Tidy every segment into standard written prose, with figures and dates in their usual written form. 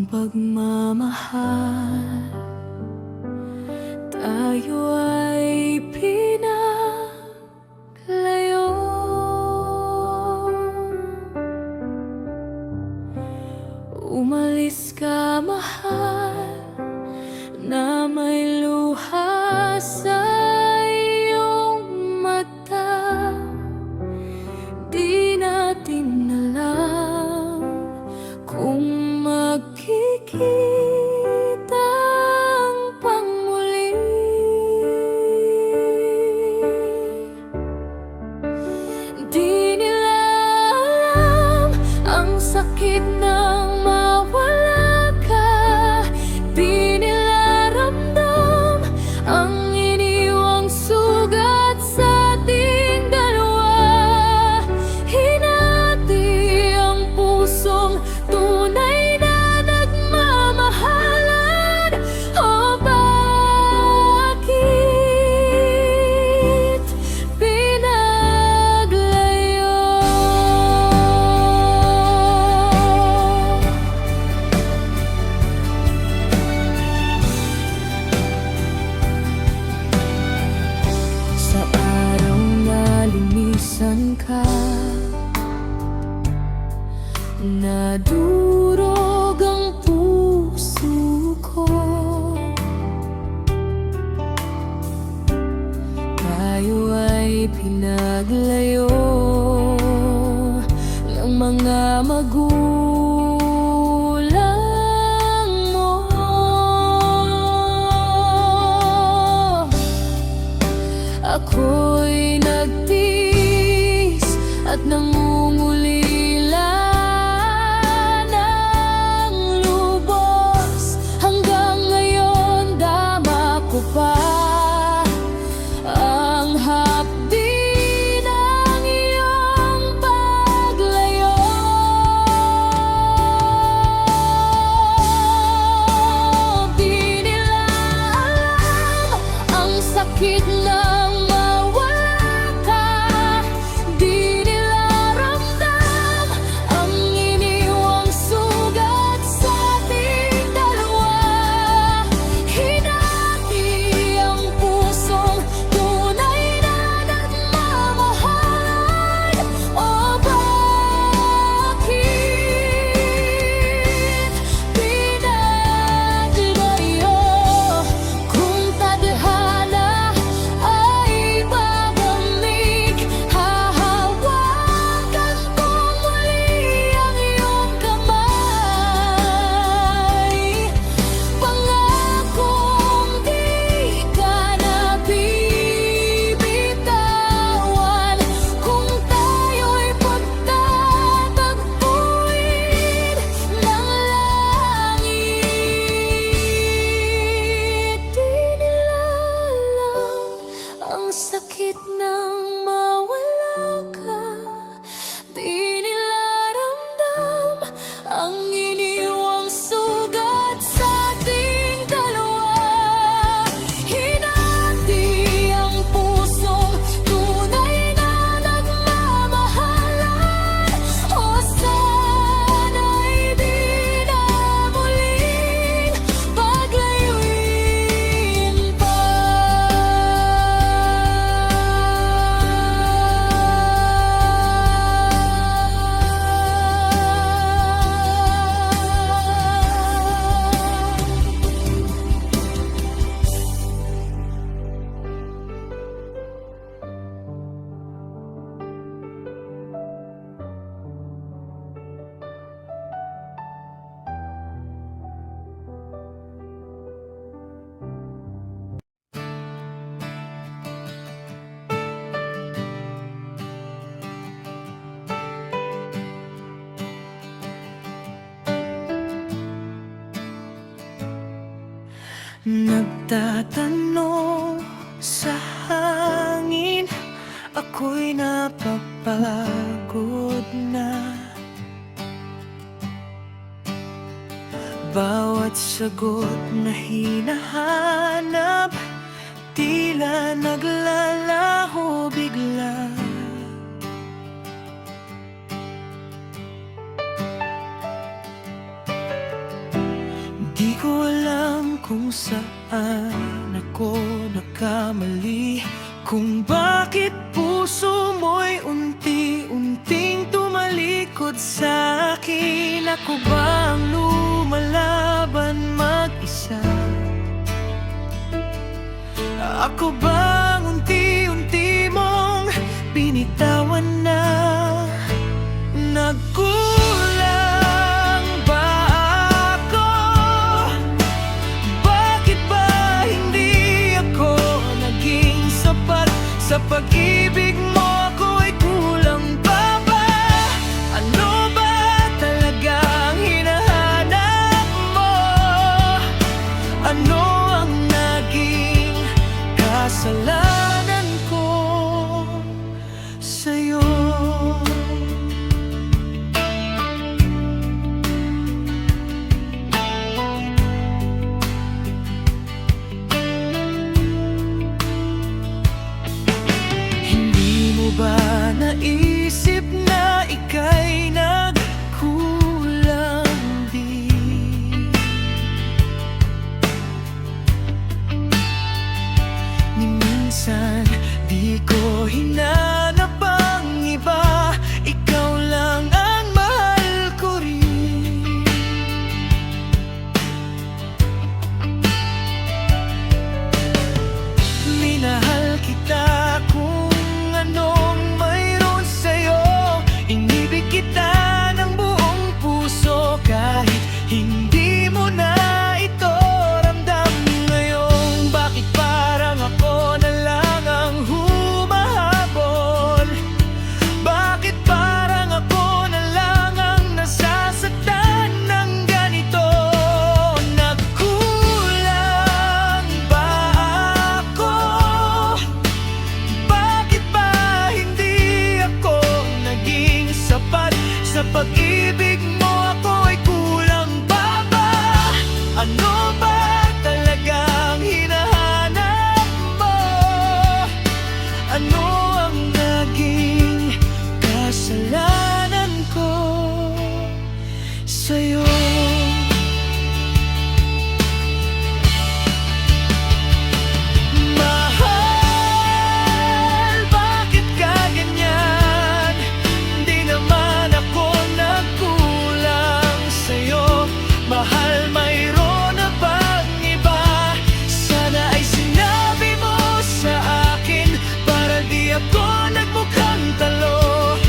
pagmamahal, tayo ay pinaglayo. Umalis ka, mahal, na may luha sa iyong mata. Di natin alam kung magkikitang pangmuli. Di nila alam ang sakit ng mawala ka. Di nila ramdam ang iniwang sugat sa ating dalawa. Hinati ang pusong tunay na nagmamahalan. O bakit pinaglayo? Sa araw na lumisan ka, nadurog ang puso ko. Tayo ay pinaglayo ng mga magulang mo. Ako'y nagtiis at nangungulila ng lubos. Hanggang ngayon dama ko pa ang hapdi ng iyong paglayo. Di nila alam ang sakit ng mawala ka. Di nila ramdam ang iniwang sugat sa ating dalawa. Hinati ang pusong tunay na nagmamahal. O bakit pinaglayo? Kung tadhana ay babalik, hahawakan ko muli ang iyong kamay. Pangakong di ka na bibitawan. Kung tayo'y pagtatagpuin ng langit. Di nila alam ang sakit ng mawala ka. Di nila ramdam ang iniwang sugat sa ating dalawa. Hinati ang pusong tunay na nagmamahalan. O sana'y di na muling paglayuin pa. Nagtatanong sa hangin, ako'y napapagod na. Bawat sagot na hinahanap, tila naglalaho bigla. kung saan ako nagkamali, kung bakit puso mo'y unti-unting tumalikod sa akin. Ako bang lumalaban mag-isa? Ako bang unti-unti mong binitawan na? Nagkulang ba ako? Bakit ba hindi ako naging sapat sa pag-ibig mo? Ako'y kulang pa ba? Ano ba talagang hinahanap mo? Ano ang naging kasalanan ko sa'yo? Hindi mo ba naisip na ika'y nagkulang din? Ni minsan di ko hinanap ang iba, ikaw lang ang mahal ko rin. Minahal kita kung anong mayroon sa'yo. Inibig kita ng buong puso kahit hindi mo na ito ramdam ngayon. Bakit parang ako na lang ang humahabol? Bakit parang ako na lang ang nasasaktan ng ganito? Nagkulang ba ako? Bakit ba hindi ako naging sapat sa pag-ibig mo? Ako'y kulang pa ba? Ano ba talagang hinahanap mo? Ano ang naging kasalanan ko sa'yo? Mahal, bakit ka ganyan? Di naman ako nagkulang sa'yo. Mahal, mayroon na bang iba? Sana ay sinabi mo sa akin para di ako nagmukhang talo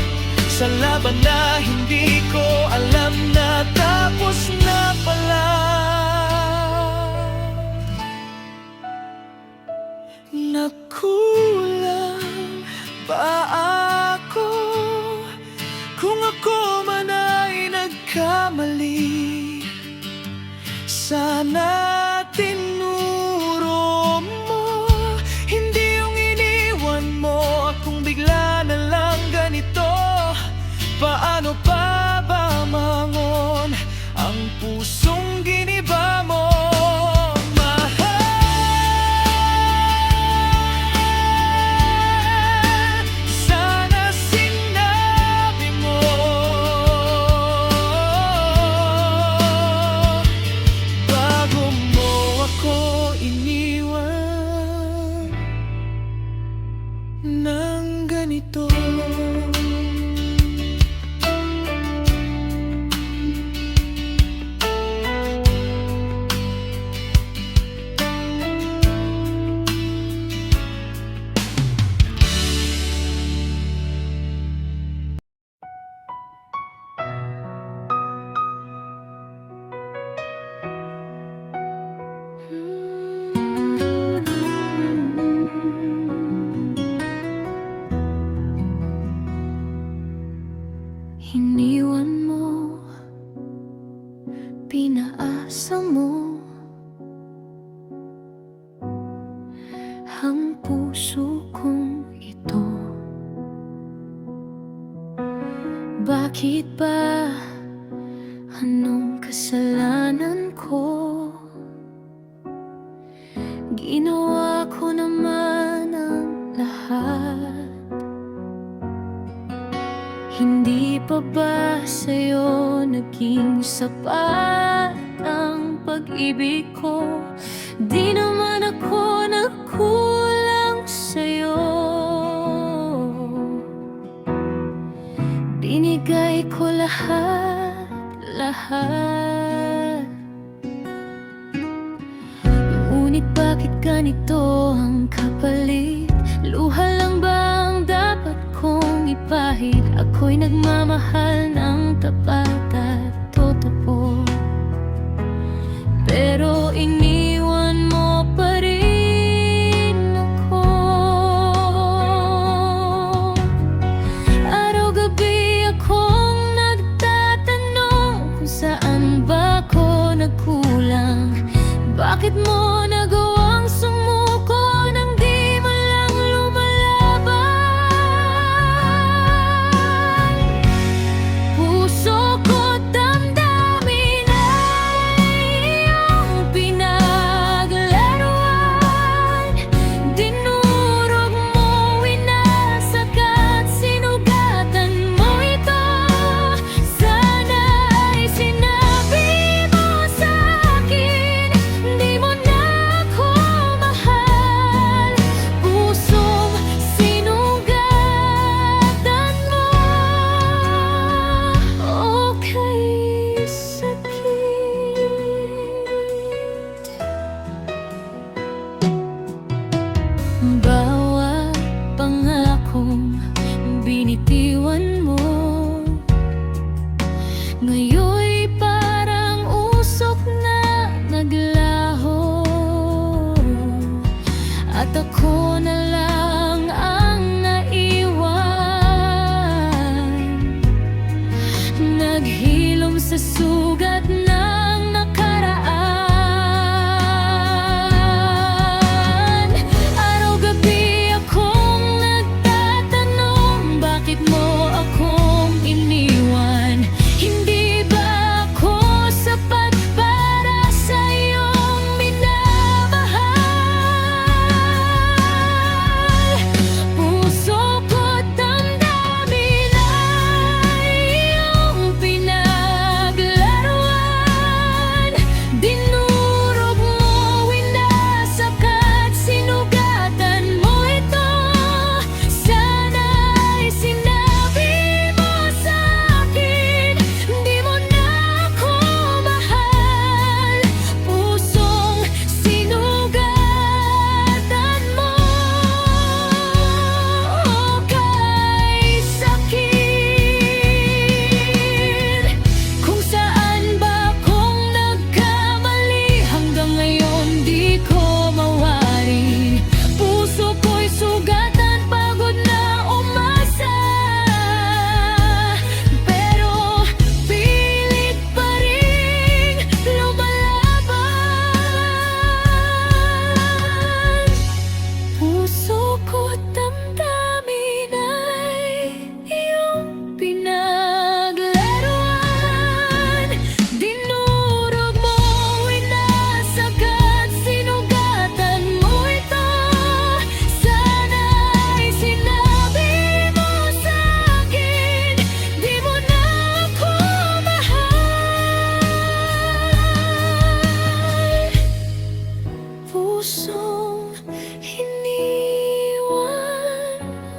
sa laban na hindi ko alam na tapos na pala. Nagkulang ba ako? Kung ako man ay nagkamali, sana tinuro mo, hindi yung iniwan mo akong bigla na lang ganito. Paano pa ba mangon ang pusong giniba mo? Mahal, sana sinabi mo bago mo ako iniwan ng ganito. Iniwan mo, pinaasa mo ang puso kong ito. Bakit ba? Anong kasalanan ko? Ginawa ko naman ang lahat. Hindi pa ba sa'yo naging sapat ang pag-ibig ko? Di naman ako nagkulang sa'yo. Binigay ko lahat, lahat. Ngunit bakit ganito ang kapalit? Luha lang ba ang dapat kong ipahid? Ako'y nagmamahal ng tapat at totoo, pero iniwan mo pa rin ako. Araw-gabi akong nagtatanong kung saan ba ako nagkulang. Bakit mo nagawang sumuko nang di mo lang lumalaban? Puso ko, damdamin ay iyong pinaglarawan. Dinurog mo, winasak at sinugatan mo ito. Sana ay sinabi mo sa'kin, di mo na ako mahal. Pusong sinugatan mo, okay sakit. Bawat pangakong binitiwan mo, ngayon'y parang usok na naglaho. At ako na lang ang naiwan, naghilom sa sugat ng nakaraan. Araw-gabi akong nagtatanong, bakit mo akong iniwan? Hindi ba ako sapat para sa iyong minamahal? Puso ko, damdamin ay iyong pinaglarawan. Dinurog mo, winasak at sinugatan mo ito. Sana ay sinabi mo sa'kin, di mo na ako mahal. Pusong sinugatan mo, okay sakit. Kung saan ba akong nagkamali, hanggang ngayon di ko mawari. Puso ko'y sugatan, pagod na umasa, pero pilit pa rin lumalaban. Puso ko, damdamin ay iyong pinaglarawan. Dinurog mo, winasak at sinugatan mo ito. Sana ay sinabi mo sa'kin, di mo na ako mahal. Pusong iniwan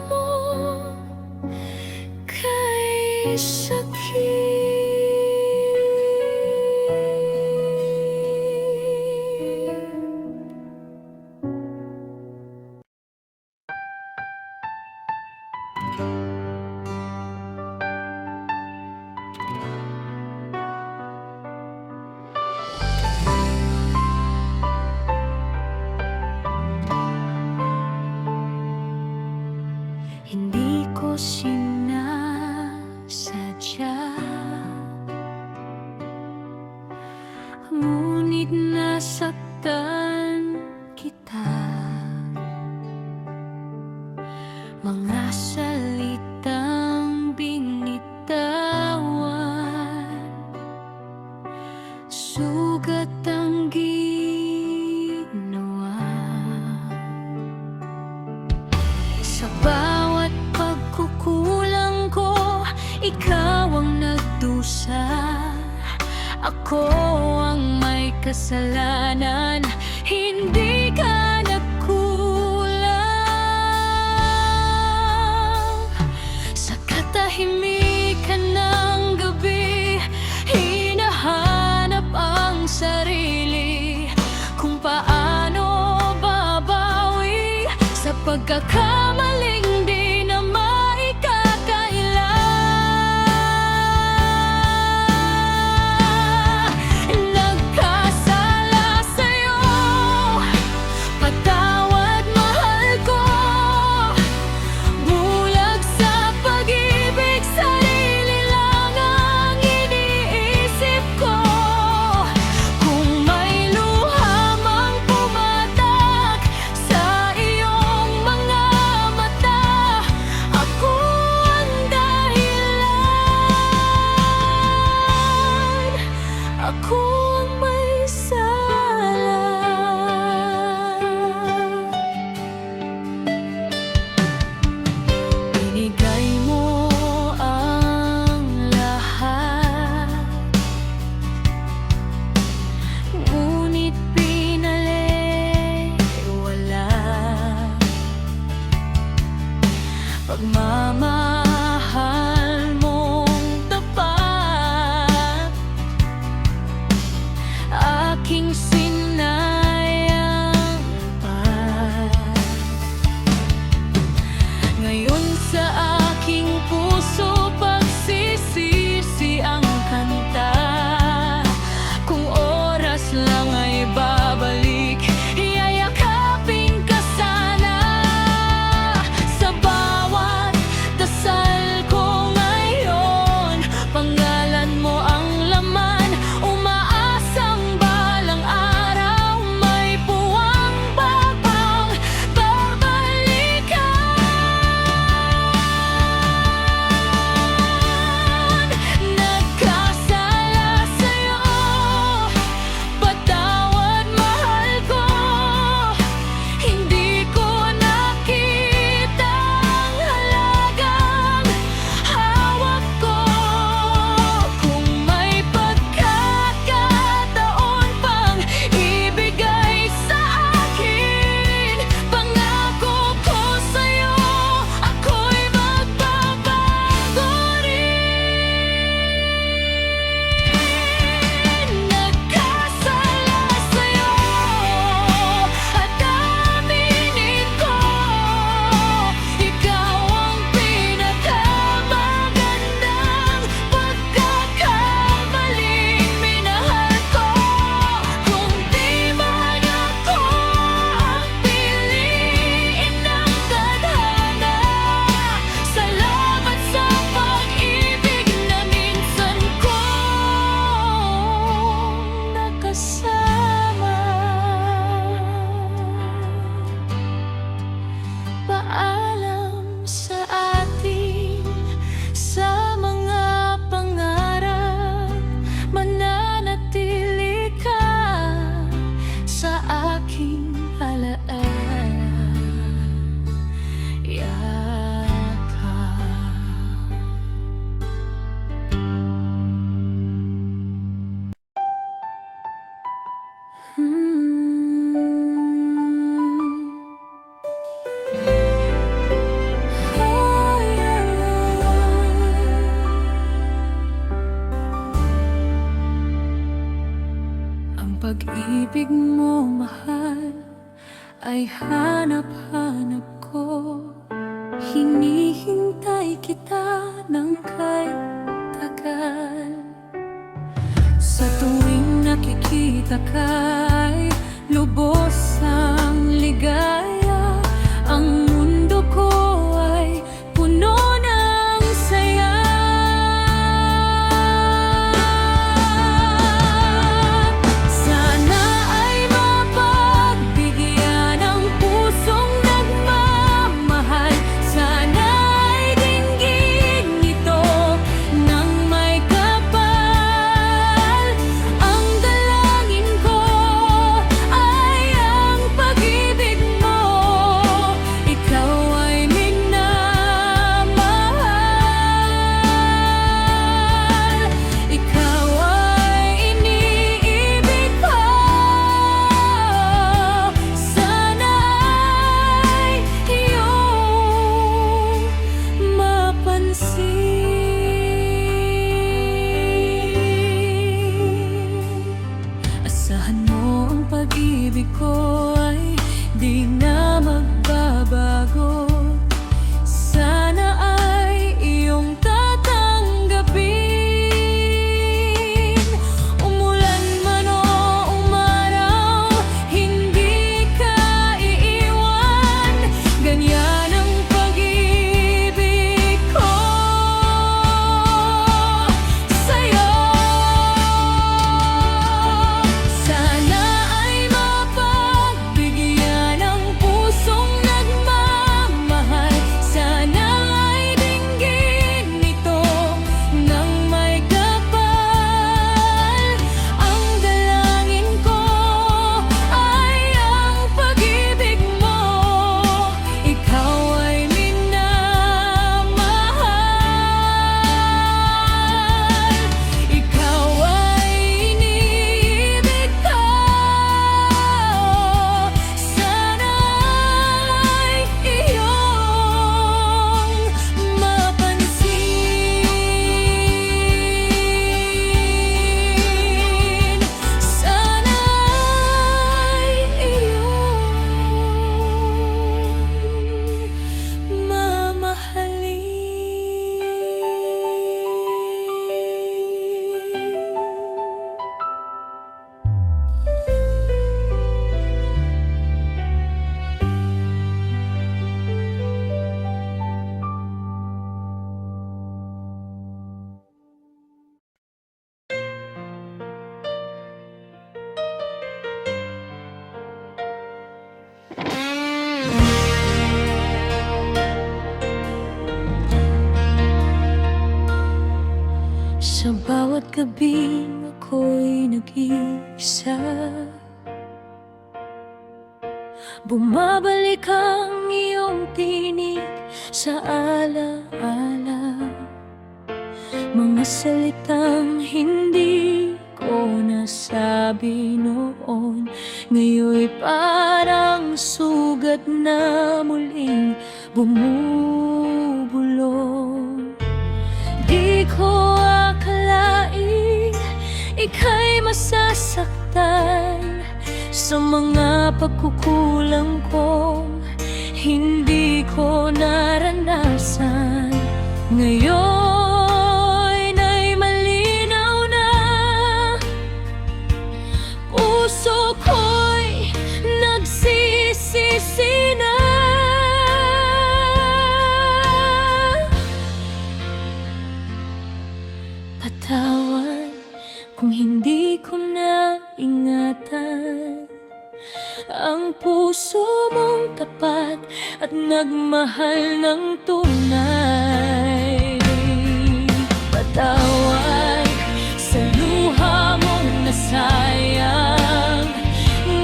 mo, kay sakit. Hindi ko sinasadya, ngunit nasaktan kita. Mga salitang binitawan, sugat ang ginawa. Sa bawat pagkukulang ko, ikaw ako ang may kasalanan, hindi ka nagkulang. Sa katahimikan ng gabi, hinahanap ang sarili kung paano babawi sa pagkakamaling di na maikakaila. Nagkasala sa'yo, patawad mahal ko. Bulag sa pag-ibig, sarili lang ang iniisip ko. Kung may luha mang pumatak sa iyong mga mata, ako ang dahilan. Ako ang may sala. Binigay mo ang lahat, ngunit pinaliwala. Pagmamahal mong tapat, aking sinayang pa. Ngayon sa aking puso, pagsisisi ang kanta. Kung oras lang ay babalik, yayakapin ka sana. Sa bawat dasal ko ngayon, pangalan mo ang laman. Umaasang balang araw, may puwang babang babalikan. Nagkasala sa'yo, patawad mahal ko. Hindi ko nakita ang halagang hawak ko. Kung may pagkakataon pang ibigay sa akin, pangako ko sa'yo, ako'y magbabago rin. Nagkasala sa'yo at aminin ko, ikaw ang pinakamagandang pagkakamaling minahal ko. Kung di man ako ang piliin ng tadhana, salamat sa pag-ibig na minsan kong nakasama. Paalam sa atin, sa mga pangarap, mananatili ka sa aking alaala. Yakap. Ang pag-ibig mo, mahal, ay hanap-hanap ko. Hinihintay kita ng kahit tagal. Sa tuwing nakikita ka'y lubos ang ligaya. Ang mundo ko ay puno ng saya. Sana ay mapagbigyan ang pusong nagmamahal. Sana ay dinggin ito ng may kapal. Ang dalangin ko gabing ako'y nag-iisa, bumabalik ang iyong tinig sa alaala, mga salitang hindi ko nasabi noon, ngayon'y parang sugat na muling bumubulong. Di ko akalain ika'y masasaktan sa mga pagkukulang ko, hindi ko naranasan. Ngayon ay malinaw na, puso ko'y nagsisisi na. Patawad kung hindi ko naingatan ang puso mong tapat at nagmahal ng tunay. Patawad sa luha mong nasayang,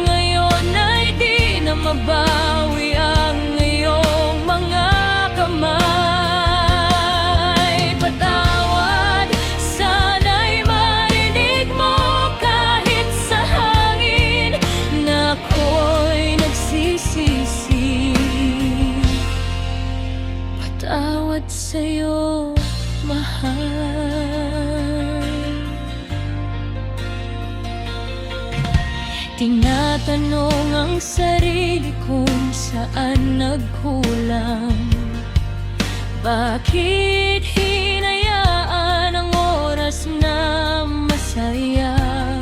ngayon ay di na mabawi ang iyong mga kamay. Patawad, sana'y marinig mo kahit sa hangin na ako'y nagsisisi. Patawad sa'yo, mahal. Tinatanong ang sarili kung saan nagkulang, bakit hinayaan ang oras na masayang?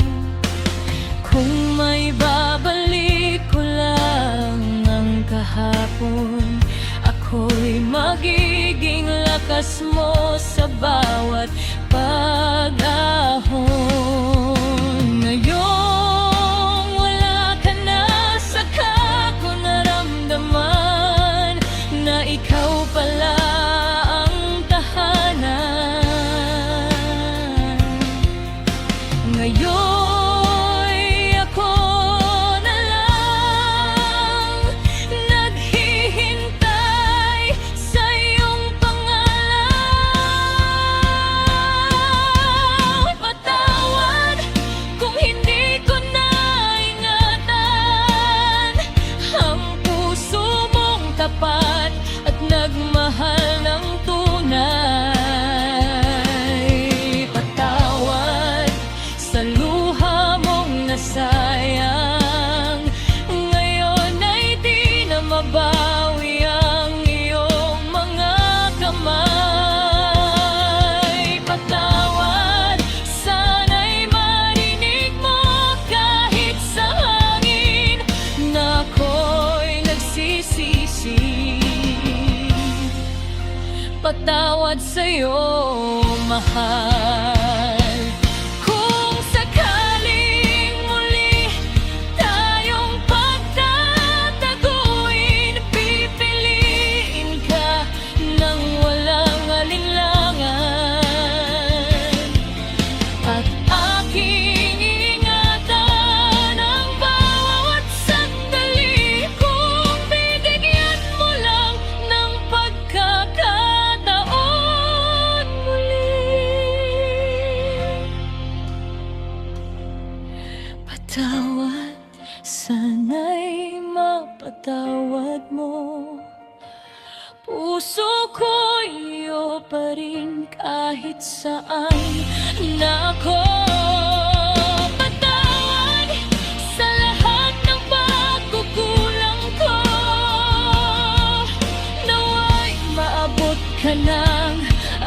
Kung may babalik ko lang ang kahapon, ako'y magiging lakas mo sa bawat pag-ahon. Ngayong wala ka na, saka ko naramdaman na ikaw pala ang tahanan. Ngayon ako na lang naghihintay sa iyong pangalan. Patawad kung hindi ko naingatan ang puso mong tapat at nagmahal ng tunay. Patawad sa luha mong nasayang, ngayon ay di na mabawi ang iyong mga kamay. Patawad, sana'y marinig mo kahit sa hangin na ako'y nagsisisi. Patawad sa'yo, mahal. Kung sakaling muli tayong pagtataguin, pipiliin ka ng walang alinlangan, at aking ingatan ang bawat sandali kung bibigyan mo lang ng pagkakataon muli. Patawad, sana'y mapatawad mo. Puso ko iyo pa rin kahit saan na ako. Patawad sa lahat ng pagkukulang ko, nawa'y maabot ka ng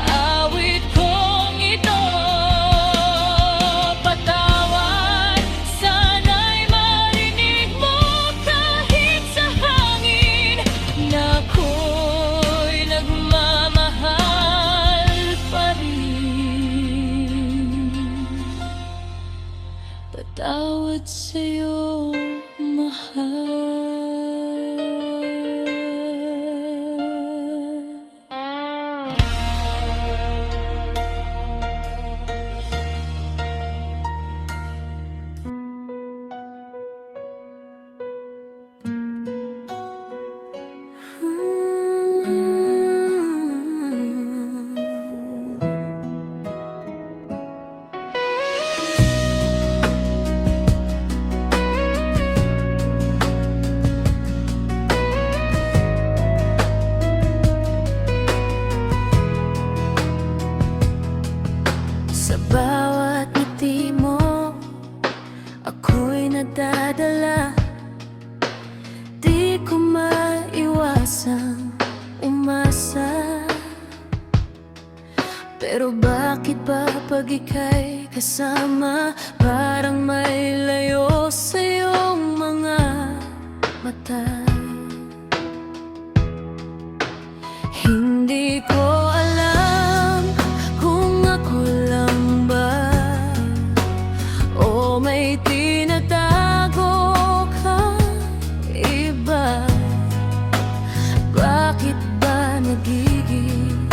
awit kong ito. Patawad, sana'y marinig mo kahit sa hangin na ako'y nagmamahal pa rin. Patawad sa'yo, mahal. nagdadala. Di ko maiwasang umasa. Pero bakit ba pag ika'y kasama, parang may layo sa iyong mga mata? Hindi ko alam kung ako lang ba o may tinatago kang iba. Bakit ba nagiging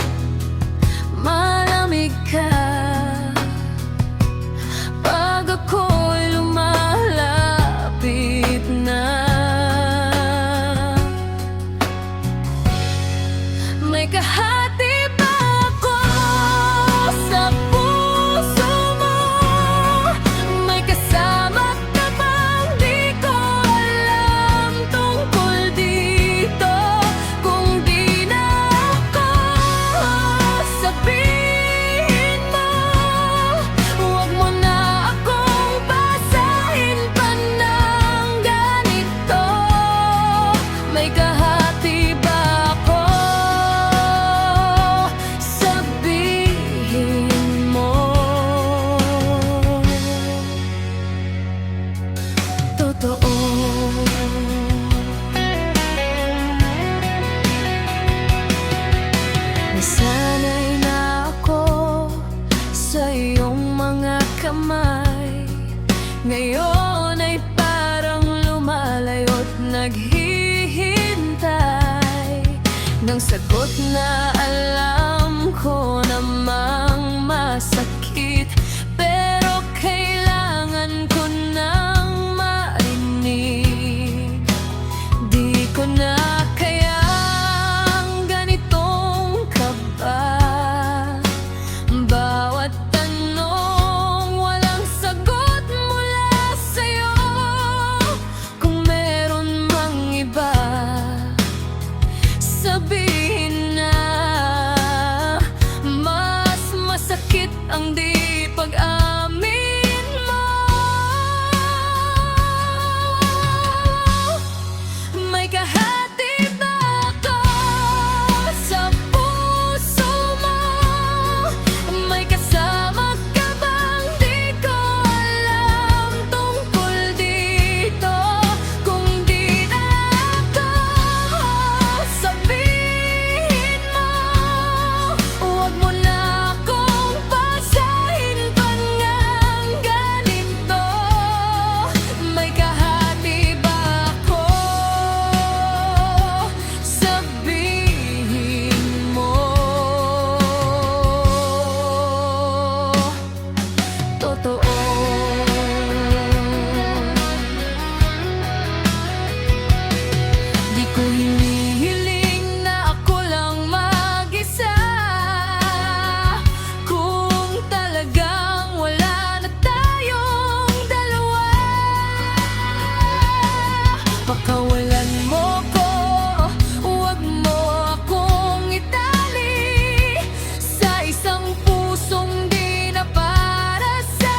malamig ka pag ako'y lumalapit na? May kahati ba ako sa puso mo? May kasama ka bang di ko alam tungkol dito? Kung di na ako, sabihin mo. Huwag mo na akong basahin pa ng ganito. May kahati ba ako? Sabihin mo. Totoo. Nasanay na ako sa iyong mga kamay. Ngayon ay parang lumalayo't naghihintay ng sagot na alam ko namang masakit. Pero kailangan ko nang marinig. Di ko na kayang ganitong kaba. Bawat tanong walang sagot mula sa'yo. Kung meron mang iba, sabihin na. Mas masakit ang di pag-amin mo. May kahati ba ako sa puso mo? May kasama ka bang di ko alam tungkol dito? Kung di na ako, sabihin mo. Huwag mo na akong basahin pa ng ganito. May kahati ba ako? Sabihin mo. Totoo. Di ko hinihiling na ako lang mag-isa. Kung talagang wala na tayong dalawa, pakawalan mo ko. Huwag mo akong itali sa isang pusong di na para sa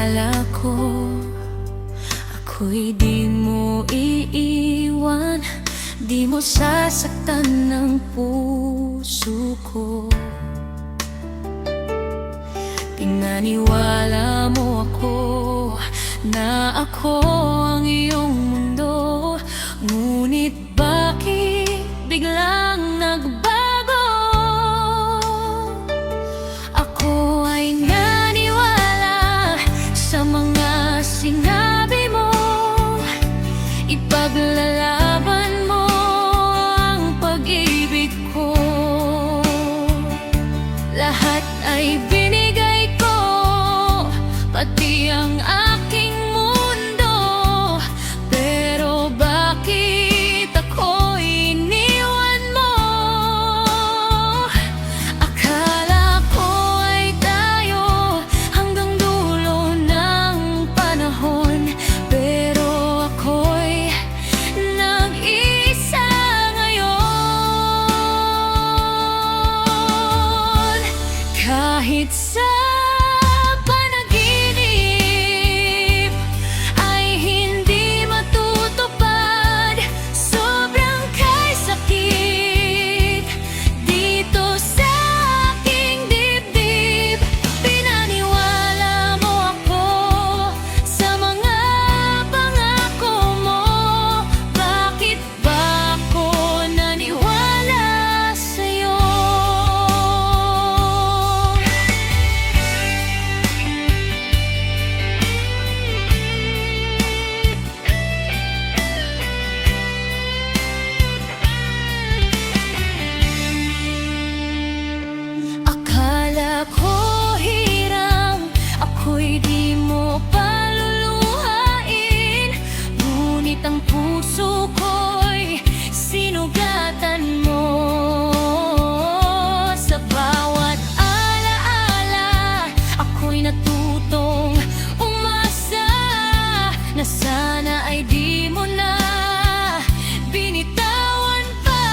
akala ko ako'y di mo iiwan, di mo sasaktan ng puso ko. Pinaniwala mo ako na ako ang iyong mundo, ngunit bakit biglang nagbago? Ako ay naniwala sa mga sinabi mo, ipaglalaban mo ang pag-ibig ko. Lahat ay binigay ko, pati ang aking mundo, pero bakit ako'y iniwan mo? Akala ko ay tayo hanggang dulo ng panahon, pero ako'y nag-isa ngayon. Kahit sa panaginip ay hindi matutupad, sobrang kay sakit dito sa aking dibdib. Pinaniwala mo ako sa mga pangako mo, bakit ba ako naniwala sa'yo? Akala ko hirang ako'y di mo paluluhain, ngunit ang puso ko'y sinugatan mo. Sa bawat alaala ako'y natutong umasa na sana ay di mo na binitawan pa.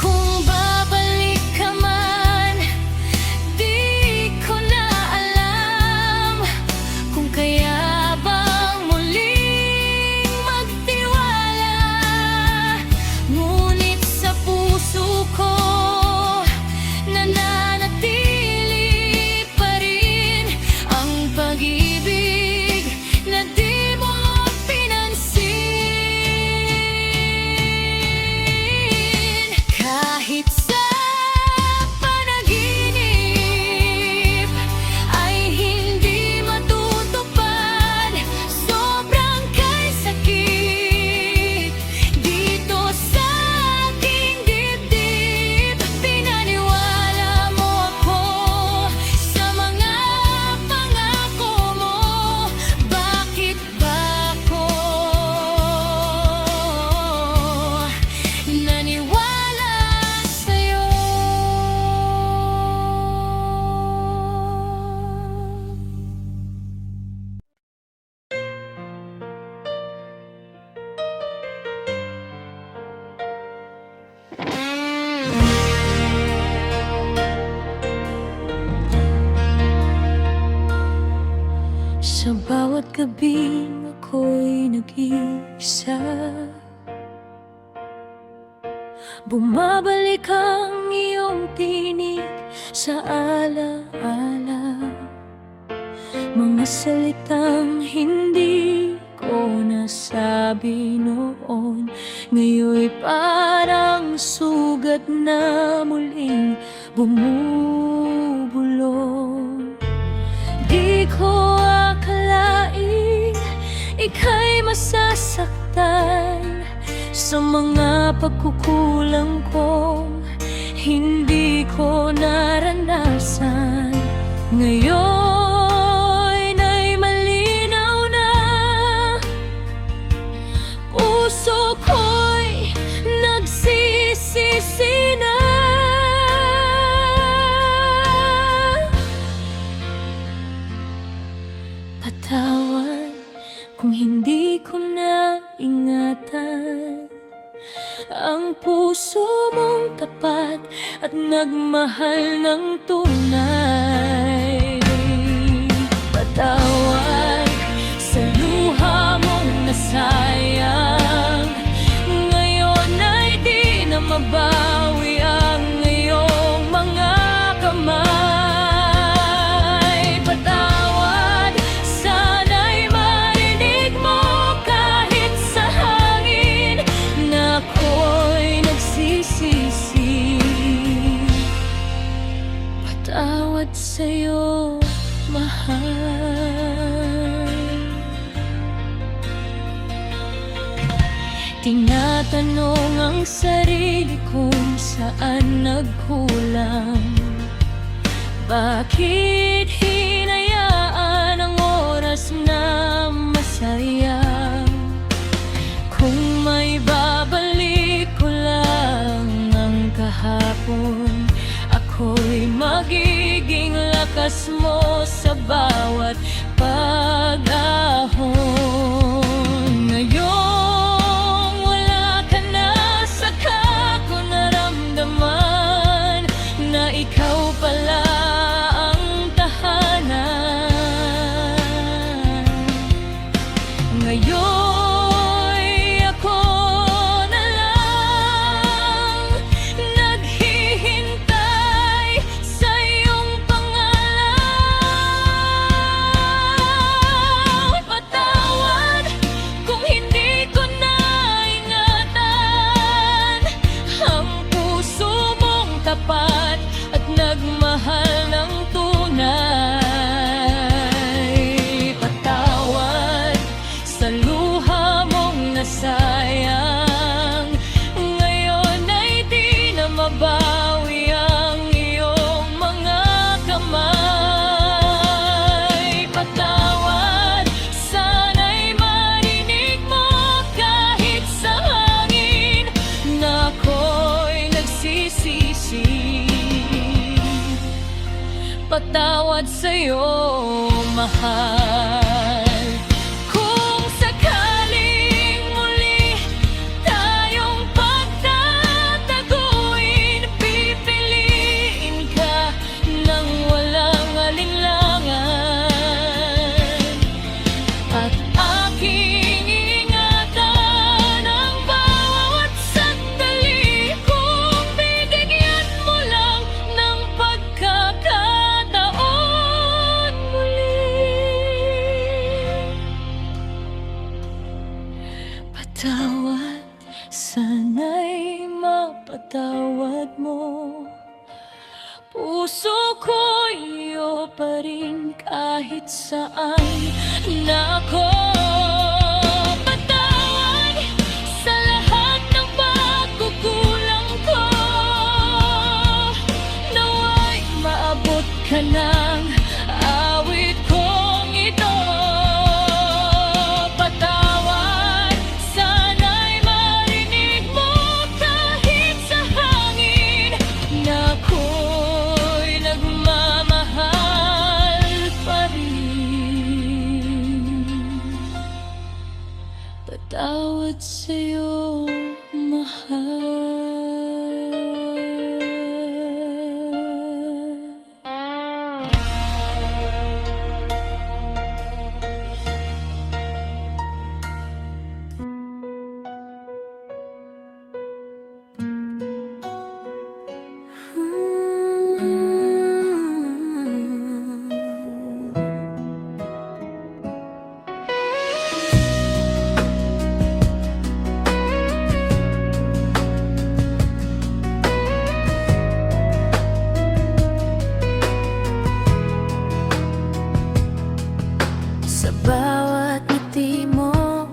Kung babalik ka man, di ko na alam kung kaya bang muling magtiwala. Ngunit sa puso ko nananatili pa rin ang pag-ibig na di mo pinansin. Kahit sa panaginip ay hindi matutupad, sobrang kay sakit dito sa aking dibdib. Pinaniwala mo ako sa mga pangako mo, bakit ba ako naniwala sa'yo? Sa bawat gabi ako'y nag-iisa, bumabalik ang iyong tinig sa alaala, mga salitang hindi ko nasabi noon, ngayon'y parang sugat na muling bumubulong. Di ko akalain ika'y masasaktan sa mga pagkukulang ko, hindi ko naranasan. Ngayon ay malinaw na, puso ko'y nagsisisi na. Patawan kung hindi ko na ingatan ang puso mong tapat at nagmahal ng tunay. Patawad sa luha mong nasayang. Ngayon ay di na mabawi ang iyong mga kamay. Patawad, sana'y marinig mo kahit sa hangin na ako'y nagsisisi. Patawad sa'yo, mahal. Tinatanong ang sarili kung saan nagkulang. Bakit hinayaan ang oras na masayang? Kung may babalik ko lang ang kahapon, ako'y magiging lakas mo sa bawat pag-ahon. Ngayong wala ka na, saka ko naramdaman na ikaw pala ang tahanan. Ngayon'y ako na lang naghihintay sa iyong pangalan. Patawad kung hindi ko naingatan ang puso mong tapat at nagmahal ng tunay. Patawad sa luha mong nasayang. Ngayon ay di na mabawi ang iyong mga kamay. Patawad, sana'y marinig mo kahit sa hangin na ako'y nagsisisi. Patawad sa'yo, mahal. Kung sakaling muli tayong pagtataguin, pipiliin ka ng walang alinlangan. At aking ingatan ang bawat sandali kung bibigyan mo lang ng pagkakataon muli. Patawad, sana'y mapatawad mo. Puso ko iyo pa rin kahit saan na ako. Patawad sa lahat ng pagkukulang ko. Nawa'y maabot ka ng awit kong ito. Patawad, sana'y marinig mo kahit sa hangin na ako'y nagmamahal pa rin. Patawad sa'yo, mahal. Sa bawat ngiti mo,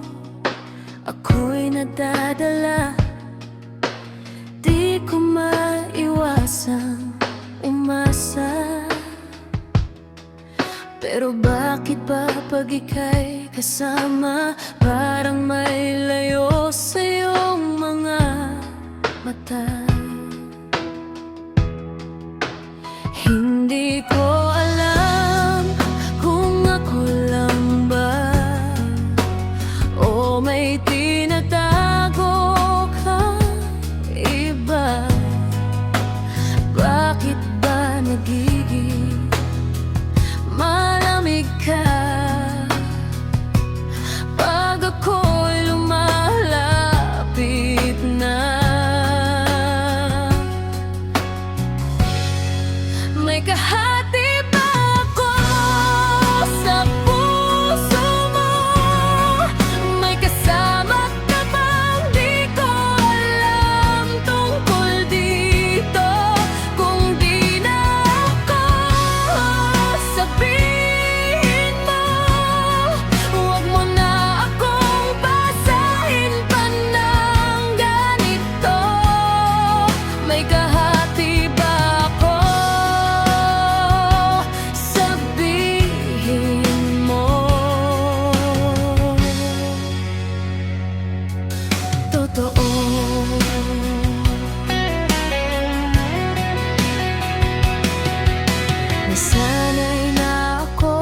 ako'y nadadala. Di ko maiwasang umasa. Pero bakit ba pag ika'y kasama, parang may layo sa iyong mga mata? Hindi ko alam kung ako lang ba o may tinatago ka iba. Bakit ba nagiging malamig ka May kahati ba ako sa puso mo? May kasama ka bang di ko alam tungkol dito? Kung di na ako, sabihin mo. Huwag mo na akong basahin pa ng ganito. May kahati ba ako? Sabihin mo. Totoo. Nasanay na ako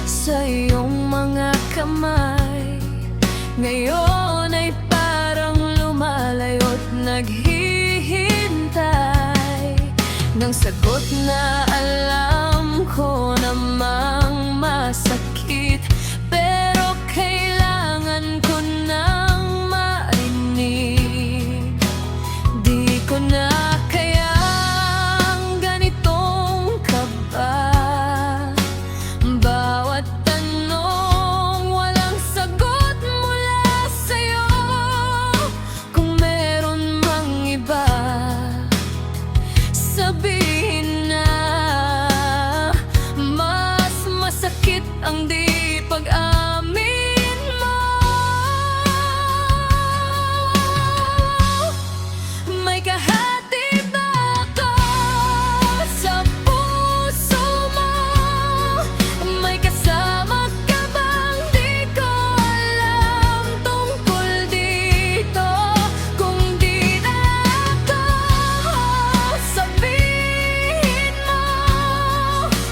sa iyong mga kamay. Ngayon ay parang lumalayo't naghihintay ng sagot na alam ko namang masakit. Pero kailangan ko nang marinig. Di ko na kayang ganitong kaba. Bawat tanong walang sagot mula sa'yo. Kung meron mang iba, sabihin na. Mas masakit ang di pag-amin mo. May kahati ba ako sa puso mo? May kasama ka bang di ko alam tungkol dito? Kung di na ako, sabihin mo.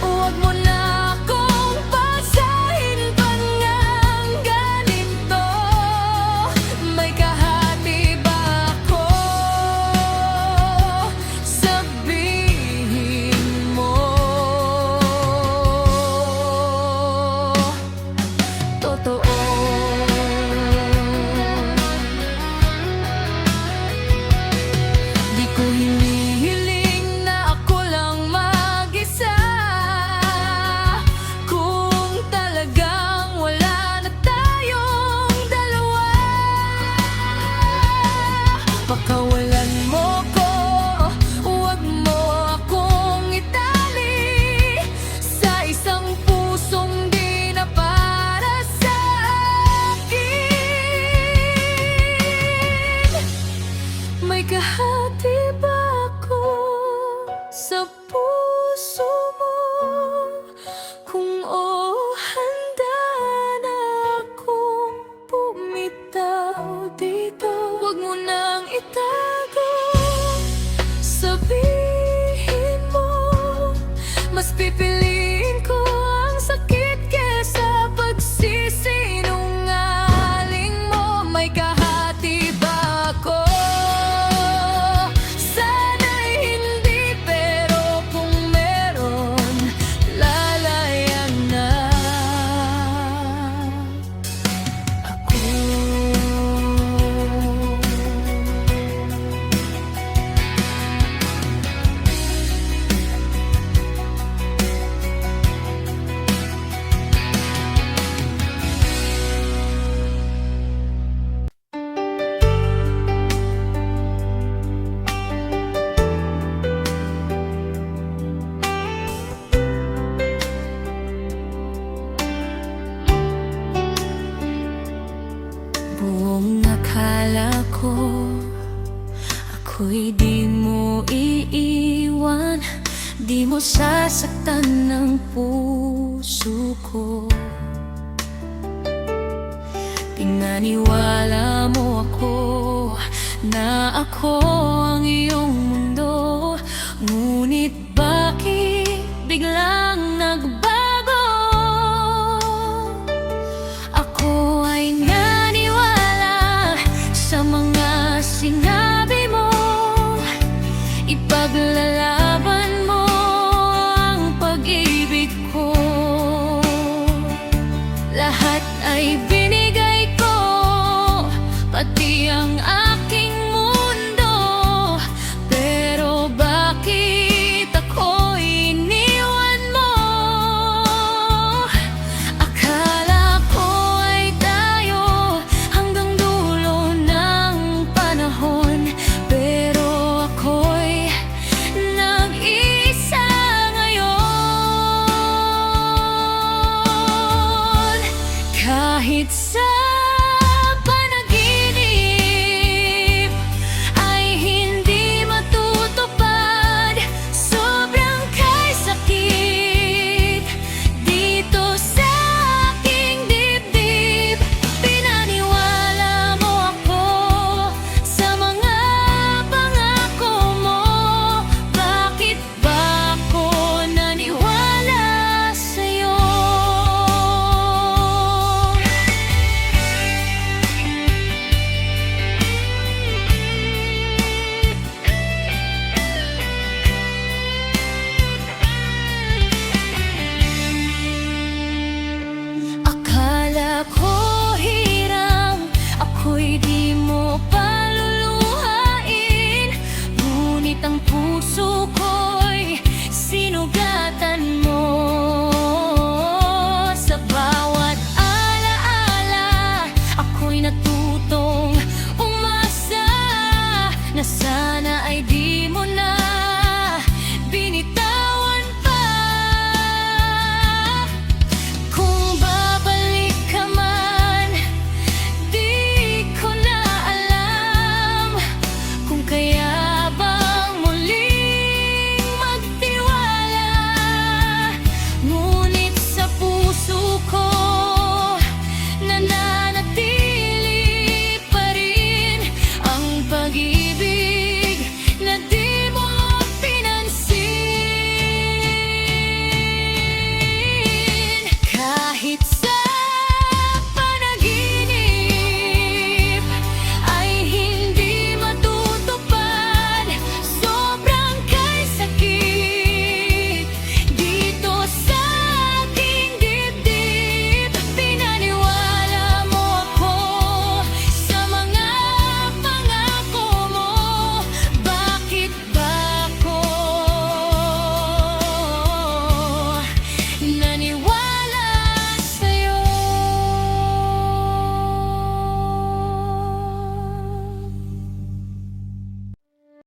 Huwag mo na akong basahin pa ng ganito. May kahati ba ako? Sabihin mo. Totoo. Di ko hinihiling na ako lang mag-isa. Kung talagang wala na tayong dalawa, pakawalan mo ko. Huwag mo akong itali sa isang pusong di na para sa akin. May kahati ba ako sa puso mo? Kung handa na akong bumitaw dito. Huwag mo nang itago. Sabihin mo. Mas pipiliin ko ang sakit kesa pagsisinungaling mo. May kahati ba ako? Sana'y hindi, pero kung meron, lalayan na ako. Buong akala ko ako'y di mo iiwan. Di mo sasaktan ng puso ko. Pinaniwala mo ako na ako ang iyong mundo. Ngunit